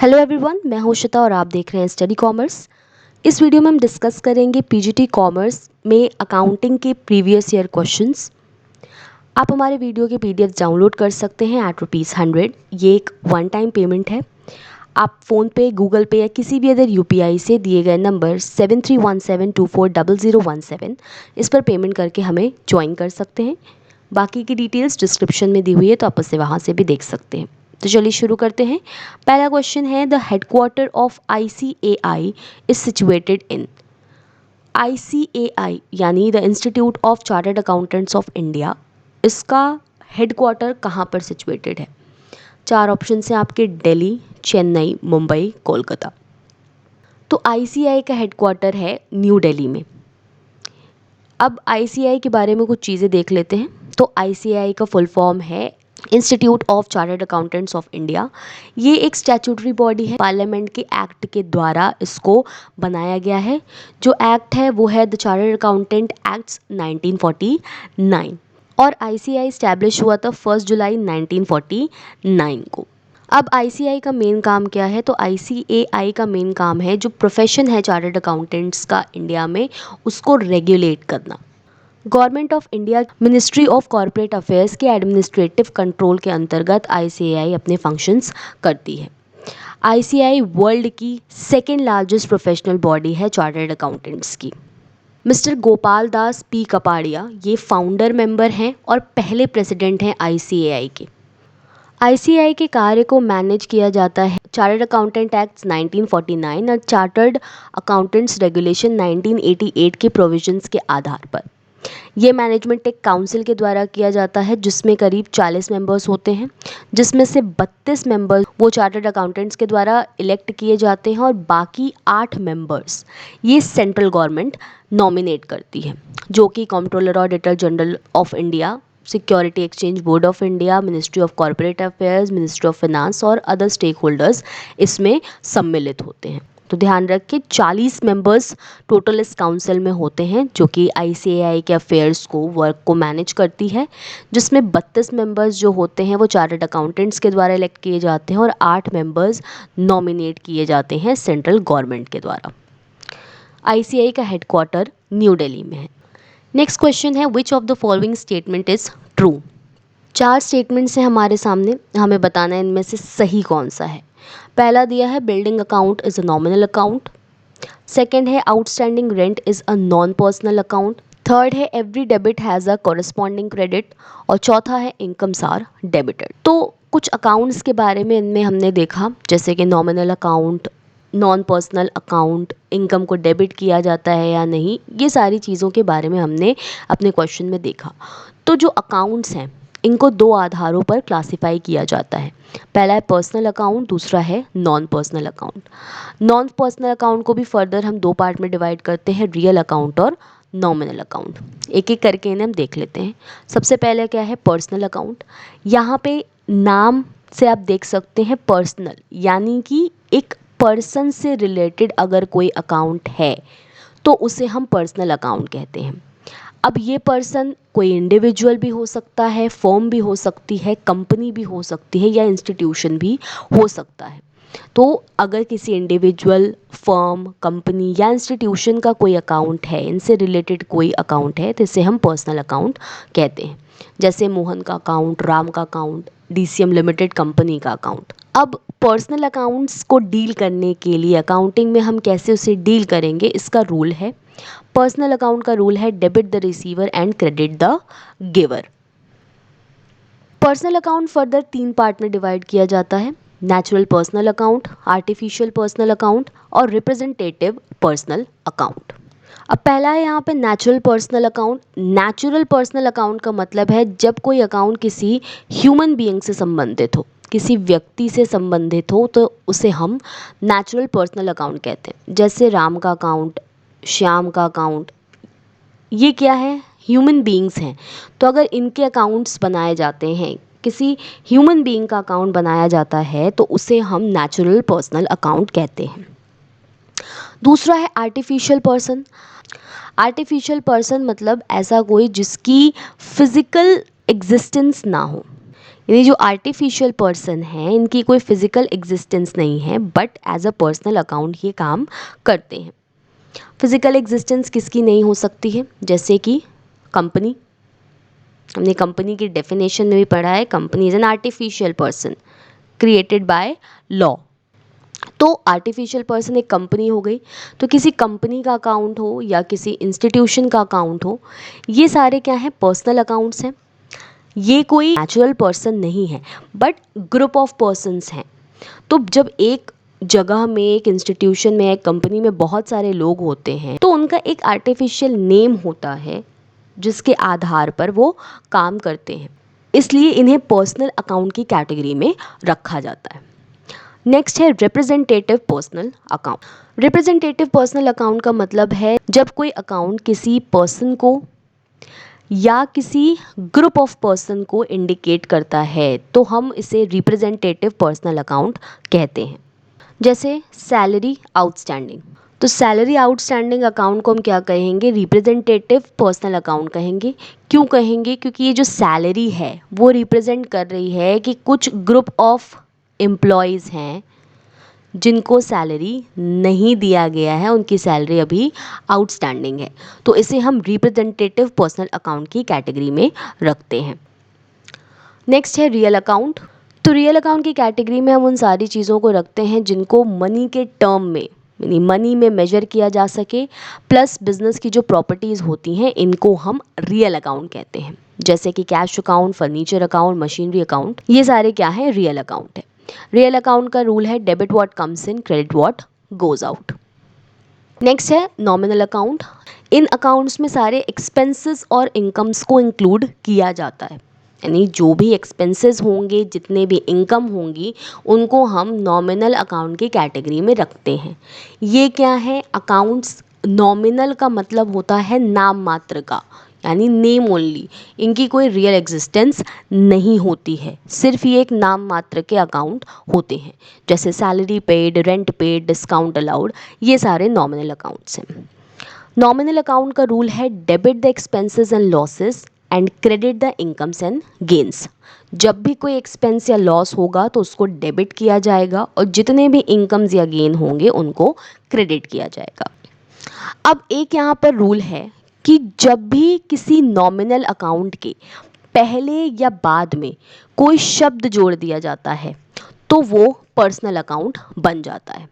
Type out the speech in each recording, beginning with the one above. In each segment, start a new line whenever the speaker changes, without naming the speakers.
Hello everyone, मैं हूं श्वेता और आप देख रहे हैं स्टडी कॉमर्स। इस वीडियो में हम डिस्कस करेंगे पीजीटी कॉमर्स में अकाउंटिंग के प्रीवियस ईयर क्वेश्चंस। आप हमारे वीडियो के पीडीएफ डाउनलोड कर सकते हैं एट ₹100। ये एक वन टाइम पेमेंट है। आप फ़ोनपे, गूगल पे या किसी भी अदर यूपीआई से दिए गए नंबर 7317240017 इस पर पेमेंट करके हमें ज्वाइन कर सकते हैं। बाकी की डिटेल्स डिस्क्रिप्शन में दी हुई है, तो आप उसे वहाँ से भी देख सकते हैं। तो चलिए शुरू करते हैं। पहला क्वेश्चन है, the headquarter of ICAI is situated in. ICAI यानी the institute of chartered accountants of India, इसका हेडक्वार्टर कहाँ पर सिचुएटेड है? चार ऑप्शन हैं आपके, दिल्ली, चेन्नई, मुंबई, कोलकाता। तो ICAI का हेडक्वार्टर है न्यू दिल्ली में। अब ICAI के बारे में कुछ चीज़ें देख लेते हैं। तो ICAI का फुल फॉर्म है institute of chartered accountants of India. ये एक स्टैट्यूटरी बॉडी है, पार्लियामेंट के एक्ट के द्वारा इसको बनाया गया है। जो एक्ट है वो है द चार्टर्ड अकाउंटेंट एक्ट्स 1949 और ICAI इस्टेब्लिश हुआ था 1 जुलाई 1949 को। अब ICAI का मेन काम क्या है? तो ICAI का मेन काम है, जो प्रोफेशन है चार्टर्ड अकाउंटेंट्स का इंडिया में, उसको रेगुलेट करना। Government of India ministry of corporate affairs के एडमिनिस्ट्रेटिव कंट्रोल के अंतर्गत ICAI अपने फंक्शंस करती है। ICAI वर्ल्ड की सेकेंड लार्जेस्ट प्रोफेशनल बॉडी है चार्टर्ड अकाउंटेंट्स की। मिस्टर गोपाल दास पी कपाड़िया ये फाउंडर मेंबर हैं और पहले प्रेसिडेंट हैं ICAI के। ICAI के कार्य को मैनेज किया जाता है चार्टर्ड अकाउंटेंट एक्ट 1949 और चार्टर्ड अकाउंटेंट्स रेगुलेशन 1988 के प्रोविजंस के आधार पर। ये मैनेजमेंट एक काउंसिल के द्वारा किया जाता है, जिसमें करीब 40 मेंबर्स होते हैं, जिसमें से 32 मेंबर्स वो चार्टर्ड अकाउंटेंट्स के द्वारा इलेक्ट किए जाते हैं और बाकी 8 मेंबर्स ये सेंट्रल गवर्नमेंट नॉमिनेट करती है, जो कि controller auditor general of India, security exchange board of India, ministry of corporate affairs, ministry of finance और अदर स्टेक होल्डर्स इसमें सम्मिलित होते हैं। तो ध्यान रखिए 40 मेंबर्स टोटल इस काउंसिल में होते हैं, जो कि ICAI के अफेयर्स को, वर्क को मैनेज करती है, जिसमें 32 मेंबर्स जो होते हैं वो चार्टर्ड अकाउंटेंट्स के द्वारा इलेक्ट किए जाते हैं और 8 मेंबर्स नॉमिनेट किए जाते हैं सेंट्रल गवर्नमेंट के द्वारा। ICAI का हेडक्वार्टर न्यू दिल्ली में है। नेक्स्ट क्वेश्चन है, which of the following statement is true. 4 statements हैं हमारे सामने, हमें बताना है इनमें से सही कौन सा है। पहला दिया है, building account is a nominal account. Second है, outstanding rent is a non personal account. Third है, every debit has a corresponding credit. और चौथा है, इनकम्स आर डेबिटेड। तो कुछ अकाउंट्स के बारे में इनमें हमने देखा, जैसे कि nominal account, non personal account, income को डेबिट किया जाता है या नहीं, ये सारी चीज़ों के बारे में हमने अपने क्वेश्चन में देखा। तो जो अकाउंट्स हैं इनको 2 आधारों पर क्लासिफाई किया जाता है। पहला है पर्सनल अकाउंट, दूसरा है non personal account. Non personal account को भी फर्दर हम 2 पार्ट में डिवाइड करते हैं, रियल अकाउंट और नॉमिनल अकाउंट। एक एक करके इन्हें हम देख लेते हैं। सबसे पहले क्या है, पर्सनल अकाउंट। यहाँ पे नाम से आप देख सकते हैं पर्सनल, यानी कि एक पर्सन से रिलेटेड अगर कोई अकाउंट है तो उसे हम पर्सनल अकाउंट कहते हैं। अब ये पर्सन कोई इंडिविजुअल भी हो सकता है, फर्म भी हो सकती है, कंपनी भी हो सकती है या इंस्टीट्यूशन भी हो सकता है। तो अगर किसी इंडिविजुअल, फर्म, कंपनी या इंस्टीट्यूशन का कोई अकाउंट है, इनसे रिलेटेड कोई अकाउंट है, तो इसे हम पर्सनल अकाउंट कहते हैं। जैसे मोहन का अकाउंट, राम का अकाउंट, DCM लिमिटेड कंपनी का अकाउंट। अब पर्सनल अकाउंट्स को डील करने के लिए अकाउंटिंग में हम कैसे उसे डील करेंगे, इसका रूल है, पर्सनल अकाउंट का रूल है, debit the receiver and credit the giver. Personal account further 3 part में डिवाइड किया जाता है, natural personal account, artificial personal account और रिप्रेजेंटेटिव पर्सनल अकाउंट। अब पहला है यहाँ पे natural personal account. Natural personal account का मतलब है जब कोई अकाउंट किसी ह्यूमन बीइंग से संबंधित हो, किसी व्यक्ति से संबंधित हो, तो उसे हम नेचुरल पर्सनल अकाउंट कहते हैं। जैसे राम का अकाउंट, श्याम का अकाउंट, ये क्या है, ह्यूमन बीइंग्स हैं। तो अगर इनके अकाउंट्स बनाए जाते हैं, किसी ह्यूमन बीइंग का अकाउंट बनाया जाता है, तो उसे हम नेचुरल पर्सनल अकाउंट कहते हैं। दूसरा है आर्टिफिशियल पर्सन। आर्टिफिशियल पर्सन मतलब ऐसा कोई जिसकी फिजिकल एग्जिस्टेंस ना हो, यानी जो आर्टिफिशियल पर्सन हैं इनकी कोई फिजिकल एग्जिस्टेंस नहीं है, but as a personal account ये काम करते हैं। फिजिकल एग्जिस्टेंस किसकी नहीं हो सकती है? जैसे कि कंपनी, हमने कंपनी की डेफिनेशन में भी पढ़ा है, company is an artificial person created by law. तो आर्टिफिशियल पर्सन एक कंपनी हो गई। तो किसी कंपनी का अकाउंट हो या किसी इंस्टीट्यूशन का अकाउंट हो, ये सारे क्या हैं? पर्सनल अकाउंट्स हैं। ये कोई नेचुरल पर्सन नहीं है, बट ग्रुप ऑफ पर्सन्स हैं। तो जब एक जगह में, एक इंस्टीट्यूशन में, एक कंपनी में बहुत सारे लोग होते हैं तो उनका एक आर्टिफिशियल नेम होता है जिसके आधार पर वो काम करते हैं, इसलिए इन्हें पर्सनल अकाउंट की कैटेगरी में रखा जाता है। नेक्स्ट है representative personal account. Representative personal account का मतलब है जब कोई अकाउंट किसी पर्सन को या किसी ग्रुप ऑफ पर्सन को इंडिकेट करता है तो हम इसे रिप्रेजेंटेटिव पर्सनल अकाउंट कहते हैं। जैसे सैलरी आउटस्टैंडिंग, तो सैलरी आउटस्टैंडिंग अकाउंट को हम क्या कहेंगे? रिप्रेजेंटेटिव पर्सनल अकाउंट कहेंगे। क्यों कहेंगे? क्योंकि ये जो सैलरी है वो रिप्रेजेंट कर रही है कि कुछ ग्रुप ऑफ एम्प्लॉयज़ हैं जिनको सैलरी नहीं दिया गया है, उनकी सैलरी अभी आउटस्टैंडिंग है, तो इसे हम रिप्रेजेंटेटिव पर्सनल अकाउंट की कैटेगरी में रखते हैं। नेक्स्ट है रियल अकाउंट। तो रियल अकाउंट की कैटेगरी में हम उन सारी चीज़ों को रखते हैं जिनको मनी के टर्म में, यानी मनी में मेजर किया जा सके, प्लस बिजनेस की जो प्रॉपर्टीज़ होती हैं इनको हम रियल अकाउंट कहते हैं। जैसे कि cash account, furniture account, machinery account, ये सारे क्या है? रियल अकाउंट है। रियल अकाउंट का रूल है debit what comes in, credit what goes out. Next है नॉमिनल अकाउंट। इन अकाउंट्स में सारे एक्सपेंसेस और इनकम्स को इंक्लूड किया जाता है, यानी जो भी एक्सपेंसेस होंगे, जितने भी इनकम होंगी, उनको हम नॉमिनल अकाउंट की कैटेगरी में रखते हैं। ये क्या है? अकाउंट्स, नॉमिनल का मतलब होता है नाम मात्र का, यानी नेम ओनली। इनकी कोई रियल एग्जिस्टेंस नहीं होती है, सिर्फ ये एक नाम मात्र के अकाउंट होते हैं। जैसे salary paid, rent paid, discount allowed, ये सारे नॉमिनल अकाउंट्स हैं। नॉमिनल अकाउंट का रूल है debit the expenses and losses and credit the incomes and gains. जब भी कोई एक्सपेंस या लॉस होगा तो उसको डेबिट किया जाएगा और जितने भी इनकम्स या गेन होंगे उनको क्रेडिट किया जाएगा। अब एक यहाँ पर रूल है कि जब भी किसी नॉमिनल अकाउंट के पहले या बाद में कोई शब्द जोड़ दिया जाता है तो वो पर्सनल अकाउंट बन जाता है।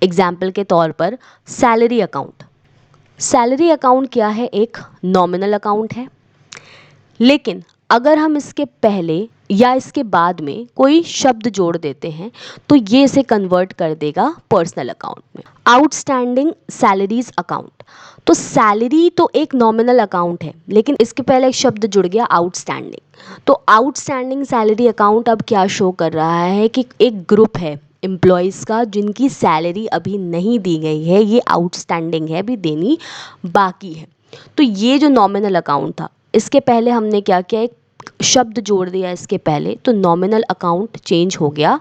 एग्जाम्पल के तौर पर सैलरी अकाउंट। सैलरी अकाउंट क्या है? एक नॉमिनल अकाउंट है, लेकिन अगर हम इसके पहले या इसके बाद में कोई शब्द जोड़ देते हैं तो ये इसे कन्वर्ट कर देगा पर्सनल अकाउंट में। Outstanding salaries account. तो सैलरी तो एक नॉमिनल अकाउंट है, लेकिन इसके पहले एक शब्द जुड़ गया आउटस्टैंडिंग। तो आउटस्टैंडिंग सैलरी अकाउंट अब क्या शो कर रहा है कि एक ग्रुप है एम्प्लॉयज़ का जिनकी सैलरी अभी नहीं दी गई है, ये आउटस्टैंडिंग है, अभी देनी बाकी है। तो ये जो नॉमिनल अकाउंट था, इसके पहले हमने क्या किया? एक शब्द जोड़ दिया इसके पहले, तो नॉमिनल अकाउंट चेंज हो गया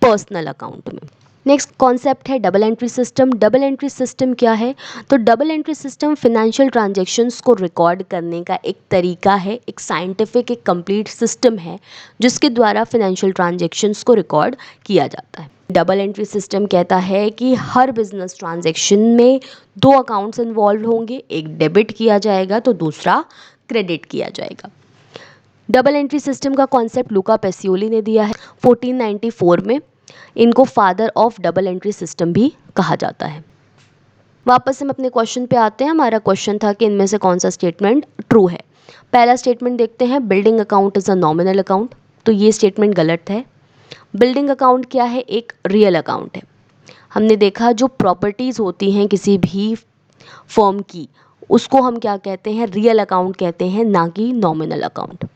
पर्सनल अकाउंट में। नेक्स्ट कॉन्सेप्ट है double entry system. Double entry system क्या है? तो double entry system financial transactions को रिकॉर्ड करने का एक तरीका है, एक साइंटिफिक, एक कंप्लीट सिस्टम है जिसके द्वारा फिनेंशियल ट्रांजैक्शंस को रिकॉर्ड किया जाता है। डबल एंट्री सिस्टम कहता है कि हर बिजनेस ट्रांजैक्शन में दो अकाउंट्स इन्वॉल्व होंगे, एक डेबिट किया जाएगा तो दूसरा क्रेडिट किया जाएगा। डबल एंट्री सिस्टम का कॉन्सेप्ट लुका पेसियोली ने दिया है 1494 में। इनको father of double entry system भी कहा जाता है। वापस हम अपने क्वेश्चन पे आते हैं। हमारा क्वेश्चन था कि इनमें से कौन सा स्टेटमेंट ट्रू है। पहला स्टेटमेंट देखते हैं, building account is a nominal account. तो ये स्टेटमेंट गलत है। बिल्डिंग अकाउंट क्या है? एक रियल अकाउंट है। हमने देखा जो प्रॉपर्टीज़ होती हैं किसी भी फर्म की, उसको हम क्या कहते हैं? रियल अकाउंट कहते हैं, ना कि नॉमिनल अकाउंट।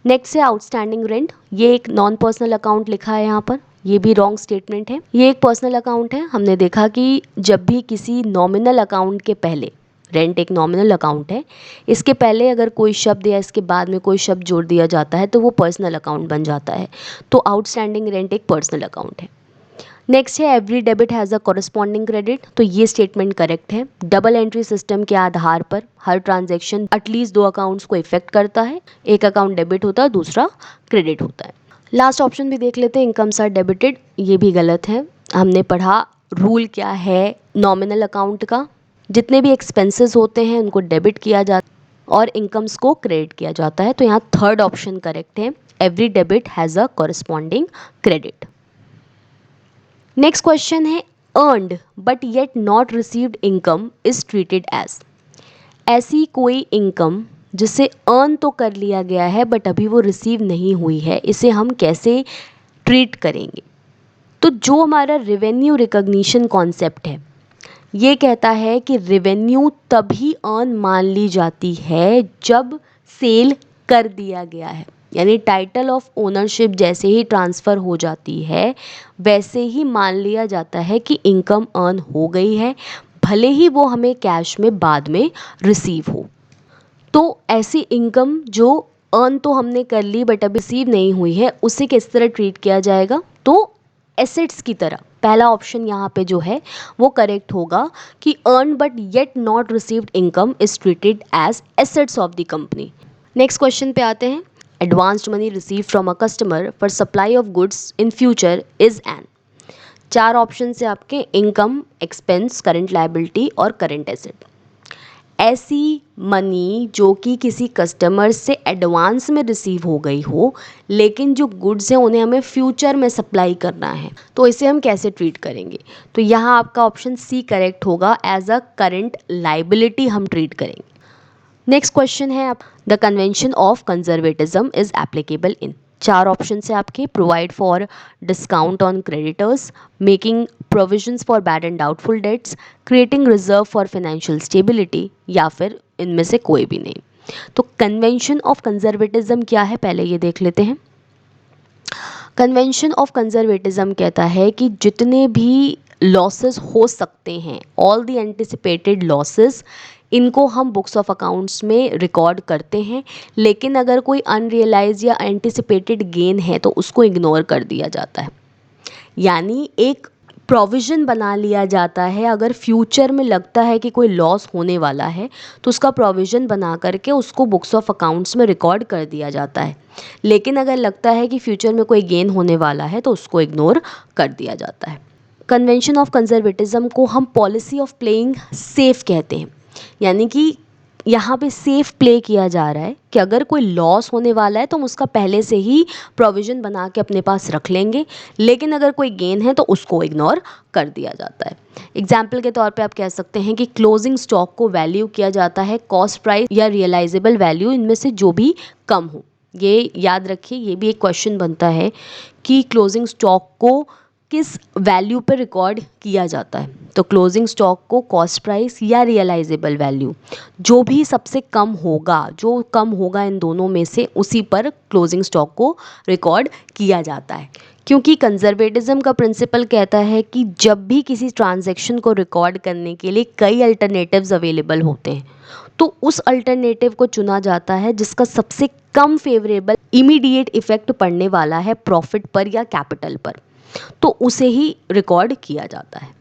नेक्स्ट है आउटस्टैंडिंग रेंट। ये एक नॉन पर्सनल अकाउंट लिखा है यहाँ पर, ये भी रॉन्ग स्टेटमेंट है। ये एक पर्सनल अकाउंट है। हमने देखा कि जब भी किसी नॉमिनल अकाउंट के पहले, रेंट एक नॉमिनल अकाउंट है, इसके पहले अगर कोई शब्द या इसके बाद में कोई शब्द जोड़ दिया जाता है तो वो पर्सनल अकाउंट बन जाता है। तो आउटस्टैंडिंग रेंट एक पर्सनल अकाउंट है। नेक्स्ट है every debit has a corresponding credit, तो ये स्टेटमेंट करेक्ट है। डबल एंट्री सिस्टम के आधार पर हर ट्रांजैक्शन एटलीस्ट दो अकाउंट्स को इफेक्ट करता है, एक अकाउंट डेबिट होता है, दूसरा क्रेडिट होता है। लास्ट ऑप्शन भी देख लेते हैं, इनकम्स आर डेबिटेड, ये भी गलत है। हमने पढ़ा रूल क्या है नॉमिनल अकाउंट का, जितने भी एक्सपेंसेस होते हैं उनको डेबिट किया जाता है और इनकम्स को क्रेडिट किया जाता है। तो यहाँ थर्ड ऑप्शन करेक्ट है, every debit has a corresponding credit. Next question है earned but yet not received income is treated as. ऐसी कोई इनकम जिसे अर्न तो कर लिया गया है बट अभी वो रिसीव नहीं हुई है, इसे हम कैसे ट्रीट करेंगे? तो जो हमारा रेवेन्यू रिकॉग्निशन कॉन्सेप्ट है ये कहता है कि रेवेन्यू तभी अर्न मान ली जाती है जब सेल कर दिया गया है, यानी टाइटल ऑफ ओनरशिप जैसे ही ट्रांसफ़र हो जाती है वैसे ही मान लिया जाता है कि इनकम अर्न हो गई है, भले ही वो हमें कैश में बाद में रिसीव हो। तो ऐसी इनकम जो अर्न तो हमने कर ली बट अभी रिसीव नहीं हुई है उसे किस तरह ट्रीट किया जाएगा? तो एसेट्स की तरह। पहला ऑप्शन यहाँ पे जो है वो करेक्ट होगा कि earn but yet not received income is treated as assets of the company. Next question पे आते हैं, advanced money receive from a customer for supply of goods in future is an. चार ऑप्शन से आपके इनकम, एक्सपेंस, करंट लायबिलिटी और current asset. ऐसी money जो कि किसी कस्टमर से एडवांस में रिसीव हो गई हो लेकिन जो गुड्स हैं उन्हें हमें फ्यूचर में सप्लाई करना है, तो इसे हम कैसे ट्रीट करेंगे? तो यहाँ आपका ऑप्शन सी करेक्ट होगा, एज अ करंट लाइबिलिटी हम ट्रीट करेंगे। नेक्स्ट क्वेश्चन है आप, the convention of conservatism is applicable in. चार ऑप्शन से आपके, provide for discount on creditors, making provisions for bad and doubtful debts, creating reserve for financial stability, या फिर इनमें से कोई भी नहीं। तो कन्वेंशन ऑफ कंजर्वेटिज्म क्या है पहले ये देख लेते हैं। कन्वेंशन ऑफ कंजर्वेटिज्म कहता है कि जितने भी लॉसेस हो सकते हैं, ऑल द एंटिसिपेटेड लॉसेस, इनको हम बुक्स ऑफ अकाउंट्स में रिकॉर्ड करते हैं, लेकिन अगर कोई अनरियलाइज या एंटिसिपेटेड गेन है तो उसको इग्नोर कर दिया जाता है। यानी एक प्रोविज़न बना लिया जाता है, अगर फ्यूचर में लगता है कि कोई लॉस होने वाला है तो उसका प्रोविज़न बना करके उसको बुक्स ऑफ अकाउंट्स में रिकॉर्ड कर दिया जाता है, लेकिन अगर लगता है कि फ्यूचर में कोई गेन होने वाला है तो उसको इग्नोर कर दिया जाता है। कन्वेंशन ऑफ कंजर्वेटिज्म को हम पॉलिसी ऑफ प्लेइंग सेफ कहते हैं, यानी कि यहाँ पे सेफ प्ले किया जा रहा है कि अगर कोई लॉस होने वाला है तो हम उसका पहले से ही प्रोविज़न बना के अपने पास रख लेंगे, लेकिन अगर कोई गेन है तो उसको इग्नोर कर दिया जाता है। एग्जाम्पल के तौर पे आप कह सकते हैं कि क्लोजिंग स्टॉक को वैल्यू किया जाता है कॉस्ट प्राइस या रियलाइजेबल वैल्यू, इनमें से जो भी कम हो। ये याद रखिए, ये भी एक क्वेश्चन बनता है कि क्लोजिंग स्टॉक को किस वैल्यू पर रिकॉर्ड किया जाता है। तो क्लोजिंग स्टॉक को कॉस्ट प्राइस या रियलाइजेबल वैल्यू, जो भी सबसे कम होगा, जो कम होगा इन दोनों में से, उसी पर क्लोजिंग स्टॉक को रिकॉर्ड किया जाता है। क्योंकि कंजर्वेटिज्म का प्रिंसिपल कहता है कि जब भी किसी ट्रांजैक्शन को रिकॉर्ड करने के लिए कई अल्टरनेटिव्स अवेलेबल होते हैं तो उस अल्टरनेटिव को चुना जाता है जिसका सबसे कम फेवरेबल इमीडिएट इफेक्ट पड़ने वाला है प्रॉफिट पर या कैपिटल पर, तो उसे ही रिकॉर्ड किया जाता है।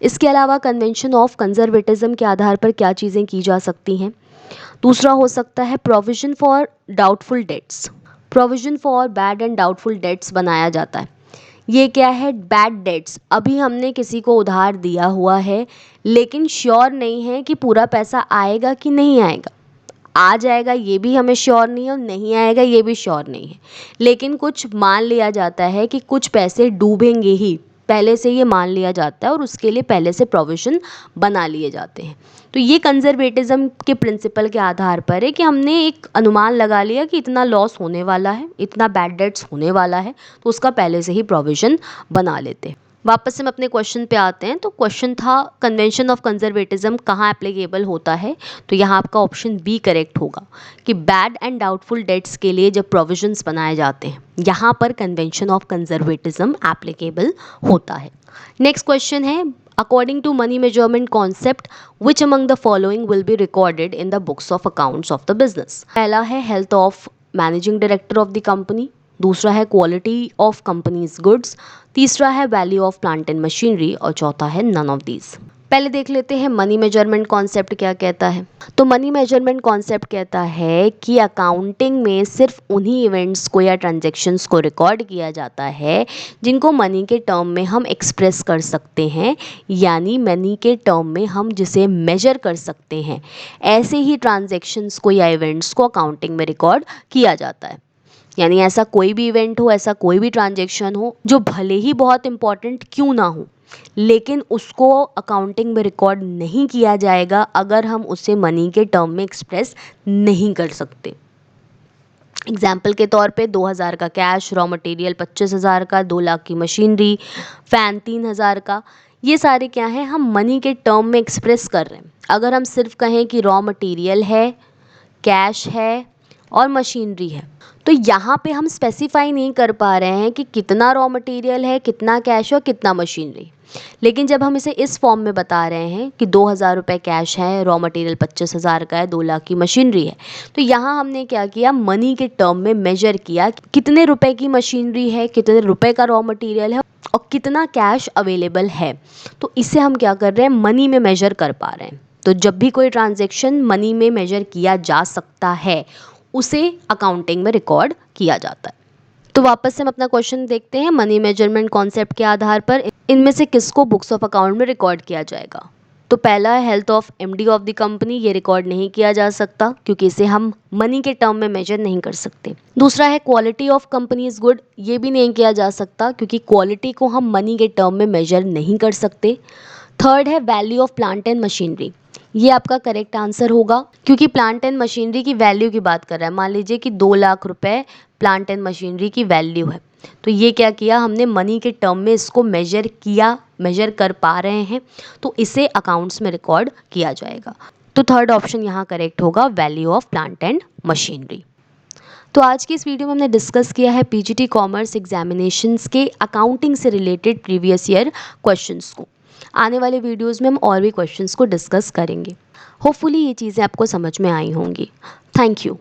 इसके अलावा कन्वेंशन ऑफ कंजर्वेटिज्म के आधार पर क्या चीज़ें की जा सकती हैं? दूसरा हो सकता है provision for doubtful debts. Provision for bad and doubtful debts बनाया जाता है। ये क्या है? बैड डेट्स, अभी हमने किसी को उधार दिया हुआ है लेकिन श्योर नहीं है कि पूरा पैसा आएगा कि नहीं आएगा, आ जाएगा ये भी हमें श्योर नहीं है और नहीं आएगा ये भी श्योर नहीं है, लेकिन कुछ मान लिया जाता है कि कुछ पैसे डूबेंगे ही, पहले से ये मान लिया जाता है और उसके लिए पहले से प्रोविज़न बना लिए जाते हैं। तो ये कंजर्वेटिज्म के प्रिंसिपल के आधार पर है कि हमने एक अनुमान लगा लिया कि इतना लॉस होने वाला है, इतना बैड डेट्स होने वाला है, तो उसका पहले से ही प्रोविज़न बना लेते हैं। वापस से हम अपने क्वेश्चन पे आते हैं। तो क्वेश्चन था कन्वेंशन ऑफ कंजर्वेटिज्म कहाँ एप्लीकेबल होता है? तो यहाँ आपका ऑप्शन बी करेक्ट होगा कि बैड एंड डाउटफुल डेट्स के लिए जब प्रोविजंस बनाए जाते हैं यहाँ पर कन्वेंशन ऑफ कंजर्वेटिज्म एप्लीकेबल होता है। नेक्स्ट क्वेश्चन है, according to money measurement concept which among the following will be recorded in the books of accounts of the business? पहला है health of managing director of the company, दूसरा है quality of companies goods, तीसरा है value of plant and machinery और चौथा है none of these. पहले देख लेते हैं मनी मेजरमेंट कॉन्सेप्ट क्या कहता है। तो मनी मेजरमेंट कॉन्सेप्ट कहता है कि अकाउंटिंग में सिर्फ उन्हीं इवेंट्स को या ट्रांजैक्शंस को रिकॉर्ड किया जाता है जिनको मनी के टर्म में हम एक्सप्रेस कर सकते हैं, यानी मनी के टर्म में हम जिसे मेजर कर सकते हैं, ऐसे ही ट्रांजैक्शंस को या इवेंट्स को अकाउंटिंग में रिकॉर्ड किया जाता है। यानी ऐसा कोई भी इवेंट हो, ऐसा कोई भी ट्रांजैक्शन हो जो भले ही बहुत इंपॉर्टेंट क्यों ना हो, लेकिन उसको अकाउंटिंग में रिकॉर्ड नहीं किया जाएगा अगर हम उसे मनी के टर्म में एक्सप्रेस नहीं कर सकते। एग्जाम्पल के तौर पे 2000 का कैश, रॉ मटेरियल 25,000 का, 2 लाख की मशीनरी, फ़ैन 3,000 का, ये सारे क्या हैं, हम मनी के टर्म में एक्सप्रेस कर रहे हैं। अगर हम सिर्फ कहें कि रॉ मटेरियल है, कैश है और मशीनरी है, तो यहाँ पे हम स्पेसिफाई नहीं कर पा रहे हैं कि कितना रॉ मटेरियल है, कितना कैश है और कितना मशीनरी। लेकिन जब हम इसे इस फॉर्म में बता रहे हैं कि 2,000 रुपये कैश है, रॉ मटेरियल 25,000 का है, 2 लाख की मशीनरी है, तो यहाँ हमने क्या किया, मनी के टर्म में मेजर किया कितने रुपए की मशीनरी है, कितने रुपए का रॉ मटेरियल है और कितना कैश अवेलेबल है। तो इसे हम क्या कर रहे हैं, मनी में मेजर कर पा रहे हैं। तो जब भी कोई ट्रांजैक्शन मनी में मेजर किया जा सकता है उसे अकाउंटिंग में रिकॉर्ड किया जाता है। तो वापस से हम अपना क्वेश्चन देखते हैं, मनी मेजरमेंट कॉन्सेप्ट के आधार पर इनमें से किसको बुक्स ऑफ अकाउंट में रिकॉर्ड किया जाएगा। तो पहला है health of MD of the company, ये रिकॉर्ड नहीं किया जा सकता क्योंकि इसे हम मनी के टर्म में मेजर नहीं कर सकते। दूसरा है क्वालिटी ऑफ कंपनीज गुड, ये भी नहीं किया जा सकता क्योंकि क्वालिटी को हम मनी के टर्म में मेजर नहीं कर सकते। थर्ड है value of plant and machinery, ये आपका करेक्ट आंसर होगा क्योंकि प्लांट एंड मशीनरी की वैल्यू की बात कर रहा है। मान लीजिए कि 2 लाख रुपए प्लांट एंड मशीनरी की वैल्यू है, तो ये क्या किया हमने, मनी के टर्म में इसको मेजर किया, मेजर कर पा रहे हैं, तो इसे अकाउंट्स में रिकॉर्ड किया जाएगा। तो थर्ड ऑप्शन यहाँ करेक्ट होगा, value of plant and machinery. तो आज की इस वीडियो में हमने डिस्कस किया है पीजीटी कॉमर्स एग्जामिनेशंस के अकाउंटिंग से रिलेटेड प्रीवियस ईयर क्वेश्चंस को। आने वाले वीडियोस में हम और भी क्वेश्चंस को डिस्कस करेंगे। होपफुली ये चीज़ें आपको समझ में आई होंगी। Thank you.